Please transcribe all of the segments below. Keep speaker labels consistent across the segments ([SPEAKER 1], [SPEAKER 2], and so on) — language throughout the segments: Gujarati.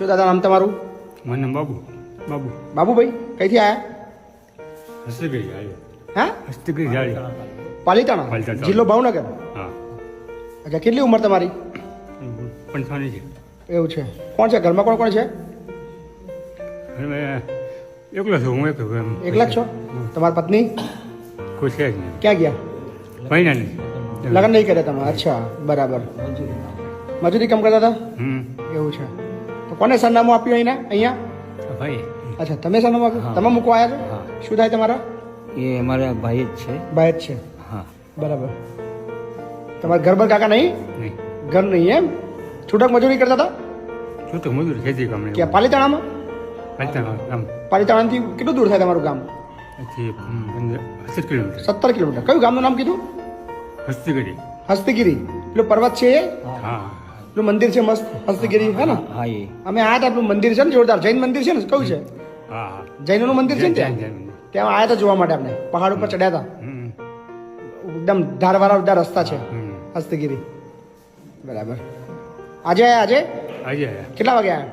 [SPEAKER 1] શું દાદા નામ તમારું?
[SPEAKER 2] મને બાબુ બાબુ
[SPEAKER 1] બાબુભાઈ કઈથી આયા?
[SPEAKER 2] હસ્તગીરી જાળી
[SPEAKER 1] હા,
[SPEAKER 2] હસ્તગીરી જાળી
[SPEAKER 1] પાલીતાણા
[SPEAKER 2] પાલીતાણા.
[SPEAKER 1] જિલ્લો ભાવનગર.
[SPEAKER 2] હા
[SPEAKER 1] અચ્છા, કેટલી ઉંમર તમારી?
[SPEAKER 2] 55 છે.
[SPEAKER 1] એવું છે. કોણ છે ઘરમાં? કોણ કોણ છે?
[SPEAKER 2] હવે એકલો છું હું એકલો એમ
[SPEAKER 1] એકલા જ છો? તમારી પત્ની
[SPEAKER 2] કોઈ છે જ નહીં
[SPEAKER 1] ક્યાં ગયા?
[SPEAKER 2] મહિના નહીં
[SPEAKER 1] લગ્ન નહીં કર્યા તમે? અચ્છા, બરાબર. મજૂરી કામ કરતા હતા? એવું છે. તો કોને સરનામું આપ્યું અહીંયા?
[SPEAKER 2] ભાઈ
[SPEAKER 1] અચ્છા, તમે સરનામું આપ્યું? તમે મૂકવા આવ્યા છો? શું થાય તમારા?
[SPEAKER 3] એ અમારા ભાઈ જ છે.
[SPEAKER 1] ભાઈ જ છે.
[SPEAKER 3] હા.
[SPEAKER 1] બરાબર. તમારા ઘર પર કાકા નહીં?
[SPEAKER 2] નહીં
[SPEAKER 1] ઘર નહીં એમ? છૂટક મજૂરી કરતા હતા?
[SPEAKER 2] શું તો મજૂરી ખેતી કામ નહીં
[SPEAKER 1] ક્યાં? પાલીતાણામાં?
[SPEAKER 2] આમ
[SPEAKER 1] પાલીતાણાથી કેટલું દૂર થાય તમારું ગામ?
[SPEAKER 2] અહીંથી 70 કિલોમીટર
[SPEAKER 1] 17 કિલોમીટર. કયું ગામનું નામ કીધું?
[SPEAKER 2] હસ્તગીરી
[SPEAKER 1] હસ્તગીરી. પેલો પર્વત છે એ?
[SPEAKER 2] હા
[SPEAKER 1] પેલું મંદિર છે મસ્ત, હસ્તગીરી હે ને?
[SPEAKER 3] હા એ
[SPEAKER 1] અમે આયા હતા. પેલું મંદિર છે ને જોરદાર, જૈન મંદિર છે ને? કયું છે?
[SPEAKER 2] હા હા
[SPEAKER 1] જૈનોનું મંદિર છે ને
[SPEAKER 2] જૈન,
[SPEAKER 1] ત્યાં?
[SPEAKER 2] જૈન.
[SPEAKER 1] ત્યાં આયા હતા જોવા માટે. આપણે પહાડ ઉપર ચડ્યા હતા.
[SPEAKER 2] હમ.
[SPEAKER 1] એકદમ ધારવાળા રસ્તા છે.
[SPEAKER 2] હમ.
[SPEAKER 1] હસ્તગીરી. બરાબર. આજે આયા? આજે
[SPEAKER 2] આજે આયા.
[SPEAKER 1] કેટલા વાગે આયા?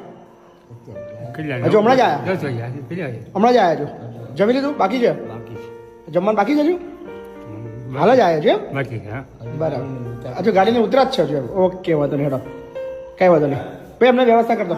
[SPEAKER 2] કેટલા
[SPEAKER 1] હજુ હમણાં જ આયા?
[SPEAKER 2] 10 વાગ્યા કેટલા વાગ્યા?
[SPEAKER 1] હમણાં જ આયા છો? જમી લીધું? બાકી છે?
[SPEAKER 3] બાકી છે.
[SPEAKER 1] જમવાનું બાકી છે હજુ? હાલ જ આયા છે એમ?
[SPEAKER 2] બાકી છે હા
[SPEAKER 1] બરાબર. હજુ ગાડીને ઉતરા જ છે હજુ? ઓકે, વાંધો નહીં. હેડો, કઈ વાંધો નહીં ભાઈ, અમને વ્યવસ્થા કરી દો.